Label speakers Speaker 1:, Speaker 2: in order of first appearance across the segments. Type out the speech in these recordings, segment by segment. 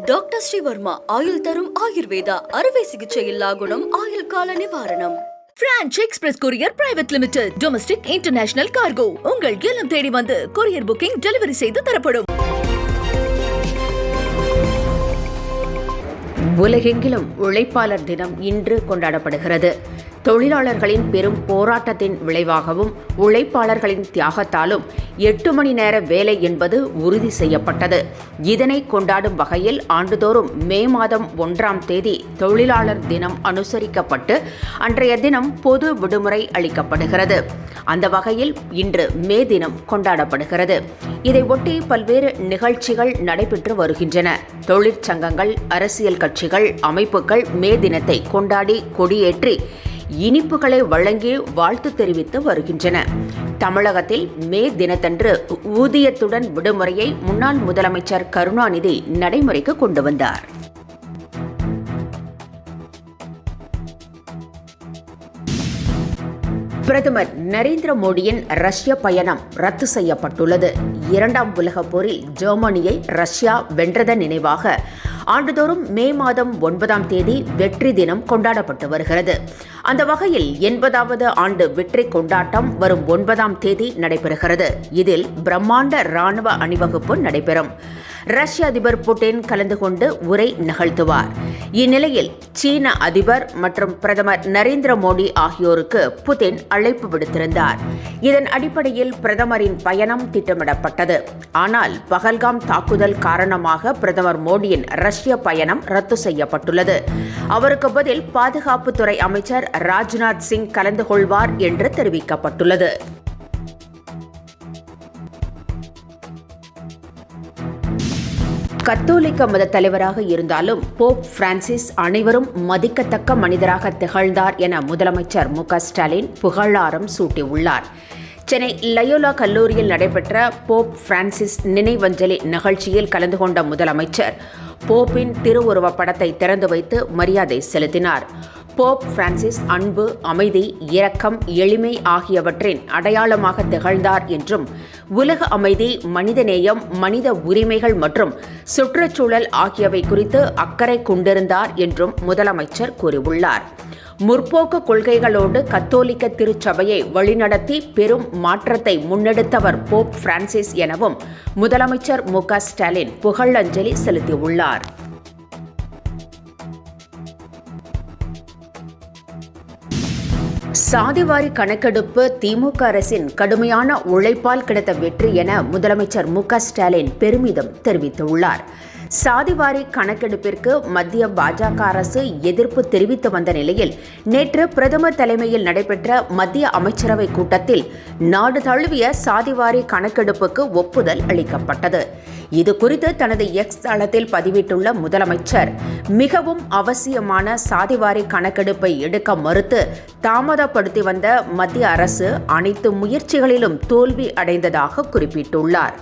Speaker 1: Doctor Sreevarma ஆயுள் தரும் ஆயுர்வேதா அறுவை சிகிச்சையில்லா குணம் ஆயுள் கால நிவாரணம். Branch express courier private limited domestic international cargo உங்கள் இல்லம் தேடி வந்து கொரியர் புக்கிங் டெலிவரி செய்து தரப்படும்.
Speaker 2: உலகெங்கிலும் உழைப்பாளர் தினம் இன்று கொண்டாடப்படுகிறது. தொழிலாளர்களின் பெரும் போராட்டத்தின் விளைவாகவும் உழைப்பாளர்களின் தியாகத்தாலும் 8 மணி நேர வேலை என்பது உறுதி செய்யப்பட்டது. இதனை கொண்டாடும் வகையில் ஆண்டுதோறும் மே மாதம் 1ஆம் தேதி தொழிலாளர் தினம் அனுசரிக்கப்பட்டு அன்றைய தினம் பொது விடுமுறை அளிக்கப்படுகிறது. அந்த வகையில் இன்று மே தினம் கொண்டாடப்படுகிறது. இதை ஒட்டி பல்வேறு நிகழ்ச்சிகள் நடைபெற்று வருகின்றன. தொழிற்சங்கங்கள், அரசியல் கட்சிகள், அமைப்புகள் மே தினத்தை கொண்டாடி கொடியேற்றி இனிப்புகளை வழங்கி வாழ்த்து தெரிவித்து வருகின்றன. தமிழகத்தில் மே தினத்தன்று ஊதியத்துடன் விடுமுறையை முன்னாள் முதலமைச்சர் கருணாநிதி நடைமுறைக்கு கொண்டு வந்தார். பிரதமர் நரேந்திர மோடியின் ரஷ்ய பயணம் ரத்து செய்யப்பட்டுள்ளது. 2ஆம் உலகப் போரில் ஜெர்மனியை ரஷ்யா வென்றதன் நினைவாக ஆண்டுதோறும் மே மாதம் 9ஆம் தேதி வெற்றி தினம் கொண்டாடப்பட்டு வருகிறது. அந்த வகையில் 80வது ஆண்டு வெற்றி கொண்டாட்டம் வரும் 9ஆம் தேதி நடைபெறுகிறது. இதில் பிரம்மாண்ட ராணுவ அணிவகுப்பு நடைபெறும். ரஷ்ய அதிபர் புட்டின் கலந்து கொண்டு உரை நிகழ்த்துவார். இந்நிலையில் சீன அதிபர் மற்றும் பிரதமர் நரேந்திர மோடி ஆகியோருக்கு புட்டின் அழைப்பு விடுத்திருந்தார். இதன் அடிப்படையில் பிரதமரின் பயணம் திட்டமிடப்பட்டது. ஆனால் பகல்காம் தாக்குதல் காரணமாக பிரதமர் மோடியின் ரஷ்ய பயணம் ரத்து செய்யப்பட்டுள்ளது. அவருக்கு பதில் பாதுகாப்புத்துறை அமைச்சர் ராஜ்நாத் சிங் கலந்து கொள்வார் என்று தெரிவிக்கப்பட்டுள்ளது. கத்தோலிக்க மத தலைவராக இருந்தாலும் போப் பிரான்சிஸ் அனைவரும் மதிக்கத்தக்க மனிதராக திகழ்ந்தார் என முதலமைச்சர் மு.க.ஸ்டாலின் புகழாரம் சூட்டியுள்ளார். சென்னை லயோலா கல்லூரியில் நடைபெற்ற போப் பிரான்சிஸ் நினைவஞ்சலி நிகழ்ச்சியில் கலந்து கொண்ட முதலமைச்சர் போப்பின் திருவுருவப் படத்தை திறந்து வைத்து மரியாதை செலுத்தினார். போப் பிரான்சிஸ் அன்பு, அமைதி, இரக்கம், எளிமை ஆகியவற்றின் அடையாளமாக திகழ்ந்தார் என்றும் உலக அமைதி, மனிதநேயம், மனித உரிமைகள் மற்றும் சுற்றுச்சூழல் ஆகியவை குறித்து அக்கறை கொண்டிருந்தார் என்றும் முதலமைச்சர் கூறியுள்ளார். முற்போக்கு கொள்கைகளோடு கத்தோலிக்க திருச்சபையை வழிநடத்தி பெரும் மாற்றத்தை முன்னெடுத்தவர் போப் பிரான்சிஸ் எனவும் முதலமைச்சர் மு.க.ஸ்டாலின் புகழஞ்சலி செலுத்தியுள்ளார். சாதிவாரி கணக்கெடுப்பு திமுக அரசின் கடுமையான உழைப்பால் கிடைத்த வெற்றி என முதலமைச்சர் மு.க.ஸ்டாலின் பெருமிதம் தெரிவித்துள்ளார். சாதிவாரி கணக்கெடுப்பிற்கு மத்திய பாஜக அரசு எதிர்ப்பு தெரிவித்து வந்த நிலையில் நேற்று பிரதமர் தலைமையில் நடைபெற்ற மத்திய அமைச்சரவை கூட்டத்தில் நாடு தழுவிய சாதிவாரி கணக்கெடுப்புக்கு ஒப்புதல் அளிக்கப்பட்டது. இது குறித்து தனது எக்ஸ் தளத்தில் பதிவிட்டுள்ள முதலமைச்சர், மிகவும் அவசியமான சாதிவாரி கணக்கெடுப்பை எடுக்க மறுத்து தாமதப்படுத்தி வந்த மத்திய அரசு அனைத்து முயற்சிகளிலும் தோல்வி அடைந்ததாக குறிப்பிட்டுள்ளார்.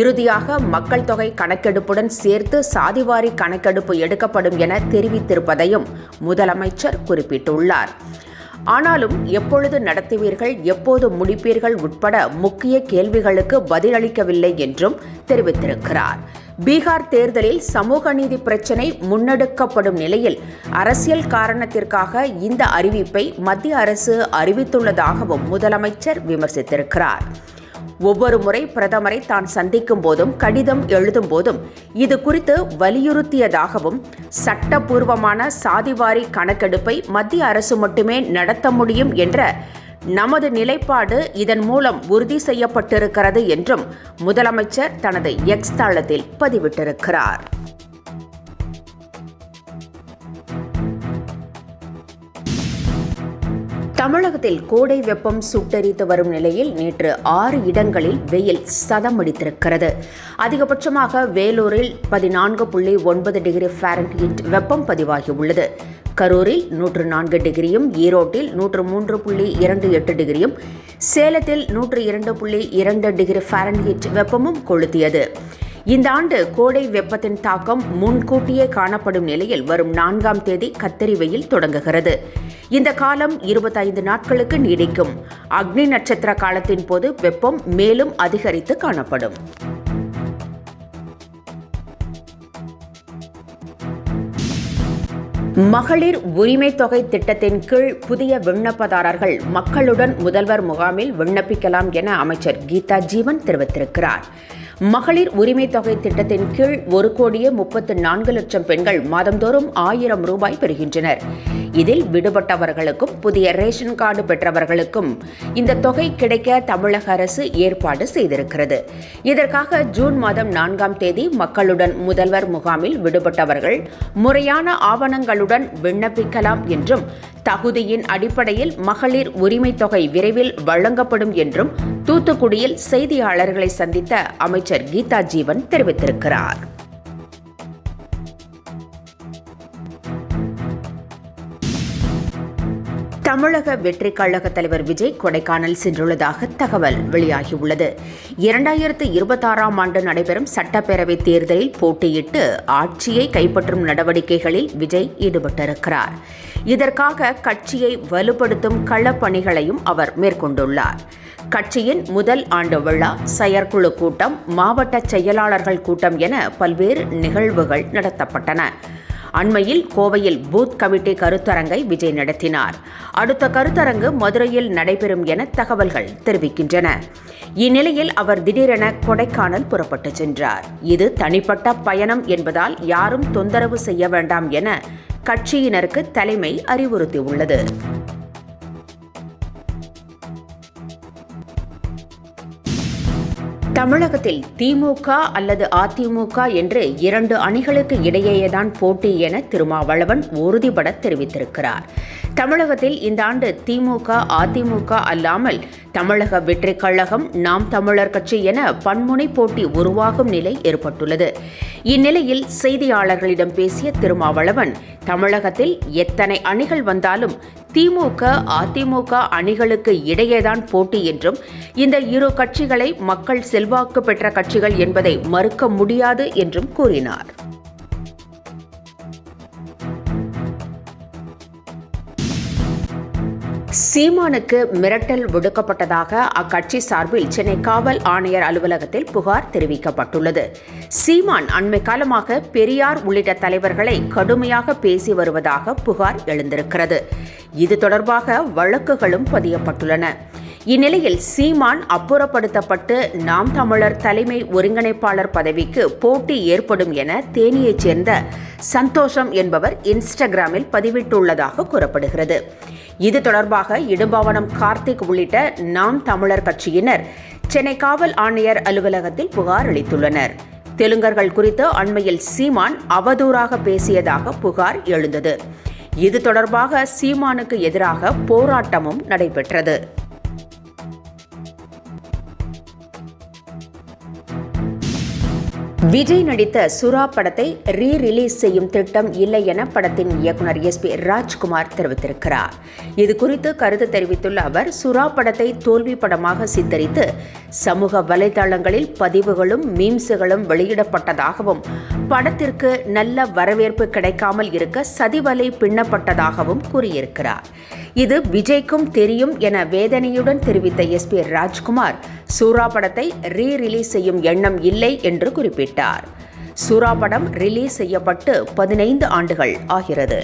Speaker 2: இறுதியாக மக்கள் தொகை கணக்கெடுப்புடன் சேர்த்து சாதிவாரி கணக்கெடுப்பு எடுக்கப்படும் என தெரிவித்திருப்பதையும் முதலமைச்சர் குறிப்பிட்டுள்ளார். ஆனாலும் எப்பொழுது நடத்துவீர்கள், எப்போது முடிப்பீர்கள் உட்பட முக்கிய கேள்விகளுக்கு பதிலளிக்கவில்லை என்றும் தெரிவித்திருக்கிறார். பீகார் தேர்தலில் சமூக நீதி பிரச்சினை முன்னெடுக்கப்படும் நிலையில் அரசியல் காரணத்திற்காக இந்த அறிவிப்பை மத்திய அரசு அறிவித்துள்ளதாகவும் முதலமைச்சர் விமர்சித்திருக்கிறார். ஒவ்வொரு முறை பிரதமரை தான் சந்திக்கும் போதும் கடிதம் எழுதும் போதும் இது குறித்து வலியுறுத்தியதாகவும் சட்டப்பூர்வமான சாதிவாரி கணக்கெடுப்பை மத்திய அரசு மட்டுமே நடத்த முடியும் என்ற நமது நிலைப்பாடு இதன் மூலம் உறுதி செய்யப்பட்டிருக்கிறது என்றும் முதலமைச்சர் தனது எக்ஸ் தளத்தில் பதிவிட்டிருக்கிறார். தமிழகத்தில் கோடை வெப்பம் சுட்டெரித்து வரும் நிலையில் நேற்று 6 இடங்களில் வெயில் சதமடித்திருக்கிறது. அதிகபட்சமாக வேலூரில் 14.9 டிகிரி ஃபாரன்ஹீட் வெப்பம் பதிவாகியுள்ளது. கரூரில் 104 டிகிரியும், ஈரோட்டில் 103.28 டிகிரியும், சேலத்தில் 102.2 டிகிரி ஃபாரன்ஹீட் வெப்பமும் கொளுத்தியது. இந்த ஆண்டு கோடை வெப்பத்தின் தாக்கம் முன்கூட்டியே காணப்படும் நிலையில் வரும் 4ஆம் தேதி கத்தரி வெயில் தொடங்குகிறது. இந்த காலம் 25 நாட்களுக்கு நீடிக்கும். அக்னி நட்சத்திர காலத்தின் போது வெப்பம் மேலும் அதிகரித்து காணப்படும். மகளிர் உரிமை தொகை திட்டத்தின் கீழ் புதிய விண்ணப்பதாரர்கள் மக்களுடன் முதல்வர் முகாமில் விண்ணப்பிக்கலாம் என அமைச்சர் கீதா ஜீவன் தெரிவித்திருக்கிறார். மகளிர் உரிமை தொகை திட்டத்தின் கீழ் 1,34,00,000 பெண்கள் மாதந்தோறும் 1000 ரூபாய் பெறுகின்றனர். இதில் விடுபட்டவர்களுக்கும் புதிய ரேஷன் கார்டு பெற்றவர்களுக்கும் இந்த தொகை கிடைக்க தமிழக அரசு ஏற்பாடு செய்திருக்கிறது. இதற்காக ஜூன் மாதம் 4ஆம் தேதி மக்களுடன் முதல்வர் முகாமில் விடுபட்டவர்கள் முறையான ஆவணங்களுடன் விண்ணப்பிக்கலாம் என்றும் தகுதியின் அடிப்படையில் மகளிர் உரிமை தொகை விரைவில் வழங்கப்படும் என்றும் தூத்துக்குடியில் செய்தியாளர்களை சந்தித்த அமைச்சர் கீதா ஜீவன் தெரிவித்திருக்கிறார். தமிழக வெற்றிக் கழக தலைவர் விஜய் கொடைக்கானல் சென்றுள்ளதாக தகவல் வெளியாகியுள்ளது. 2026ஆம் ஆண்டு நடைபெறும் சட்டப்பேரவை தேர்தலில் போட்டியிட்டு ஆட்சியை கைப்பற்றும் நடவடிக்கைகளில் விஜய் ஈடுபட்டிருக்கிறார். இதற்காக கட்சியை வலுப்படுத்தும் களப்பணிகளையும் அவர் மேற்கொண்டுள்ளார். கட்சியின் முதல் ஆண்டு விழா, செயற்குழு கூட்டம், மாவட்ட செயலாளர்கள் கூட்டம் என பல்வேறு நிகழ்வுகள் நடத்தப்பட்டன. அண்மையில் கோவையில் பூத் கமிட்டி கருத்தரங்கை விஜய் நடத்தினார். அடுத்த கருத்தரங்கு மதுரையில் நடைபெறும் என தகவல்கள் தெரிவிக்கின்றன. இந்நிலையில் அவர் திடீரென கொடைக்கானல் புறப்பட்டு சென்றார். இது தனிப்பட்ட பயணம் என்பதால் யாரும் தொந்தரவு செய்ய வேண்டாம் என கட்சியினருக்கு தலைமை அறிவுறுத்தியுள்ளது. தமிழகத்தில் திமுக அல்லது அதிமுக என்று 2 அணிகளுக்கு இடையேதான் போட்டி என திருமாவளவன் உறுதிபட தெரிவித்திருக்கிறார். தமிழகத்தில் இந்த ஆண்டு திமுக அதிமுக அல்லாமல் தமிழக வெற்றிக் கழகம், நாம் தமிழர் கட்சி என பன்முனை போட்டி உருவாகும் நிலை ஏற்பட்டுள்ளது. இந்நிலையில் செய்தியாளர்களிடம் பேசிய திருமாவளவன், தமிழகத்தில் எத்தனை அணிகள் வந்தாலும் திமுக அதிமுக அணிகளுக்கு இடையேதான் போட்டி என்றும் இந்த இரு கட்சிகளை மக்கள் செல்வாக்கு பெற்ற கட்சிகள் என்பதை மறுக்க முடியாது என்றும் கூறினார். சீமானுக்கு மிரட்டல் விடுக்கப்பட்டதாக அக்கட்சி சார்பில் சென்னை காவல் ஆணையர் அலுவலகத்தில் புகார் தெரிவிக்கப்பட்டுள்ளது. சீமான் அண்மை காலமாக பெரியார் உள்ளிட்ட தலைவர்களை கடுமையாக பேசி வருவதாக புகார் எழுந்திருக்கிறது. இது தொடர்பாக வழக்குகளும் பதியப்பட்டுள்ளன. இந்நிலையில் சீமான் அப்புறப்படுத்தப்பட்டு நாம் தமிழர் தலைமை ஒருங்கிணைப்பாளர் பதவிக்கு போட்டி ஏற்படும் என தேனியைச் சேர்ந்த சந்தோஷம் என்பவர் இன்ஸ்டாகிராமில் பதிவிட்டுள்ளதாக கூறப்படுகிறது. இது தொடர்பாக இடும்பாவனம் கார்த்திக் உள்ளிட்ட நாம் தமிழர் கட்சியினர் சென்னை காவல் ஆணையர் அலுவலகத்தில் புகார் அளித்துள்ளனர். தெலுங்கர்கள் குறித்து அண்மையில் சீமான் அவதூறாக பேசியதாக புகார் எழுந்தது. இது தொடர்பாக சீமானுக்கு எதிராக போராட்டமும் நடைபெற்றது. விஜய் நடித்த சுறா படத்தை ரீ-ரிலீஸ் செய்யும் திட்டம் இல்லை என படத்தின் இயக்குனர் SP ராஜ்குமார் தெரிவித்திருக்கிறார். இது குறித்து கருத்து தெரிவித்துள்ள அவர், சுறா படத்தை தோல்வி படமாக சித்தரித்து சமூக வலைதளங்களில் பதிவுகளும் மீம்ஸுகளும் வெளியிடப்பட்டதாகவும் படத்திற்கு நல்ல வரவேற்பு கிடைக்காமல் இருக்க சதிவலை பின்னப்பட்டதாகவும் கூறியிருக்கிறார். இது விஜய்க்கும் தெரியும் என வேதனையுடன் தெரிவித்த SP ராஜ்குமார், சூரா படத்தை ரீ-ரிலீஸ் செய்யும் எண்ணம் இல்லை என்று குறிப்பிட்டார். சூரா படம் ரிலீஸ் செய்யப்பட்டு 15 ஆண்டுகள் ஆகிறது.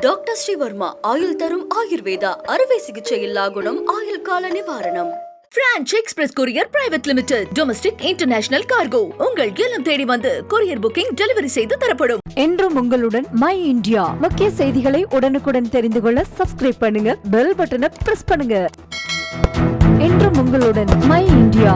Speaker 1: டாக்டர் ஸ்ரீவர்மா ஆயுள் தரும் ஆயுர்வேதா அறுவை சிகிச்சை இல்லா குணம், ஆயுள் கால நிவாரணம். Branch express courier private limited, domestic international cargo. உங்கள் இல்லம் தேடி வந்து கொரியர் புக்கிங் டெலிவரி செய்து தரப்படும்.
Speaker 3: என்றும் உங்களுடன் மை இந்தியா. முக்கிய செய்திகளை உடனுக்குடன் தெரிந்து கொள்ள சப்ஸ்கிரைப் பண்ணுங்க, பெல் பட்டனை பிரஸ் பண்ணுங்க. என்றும் உங்களுடன் மை இந்தியா.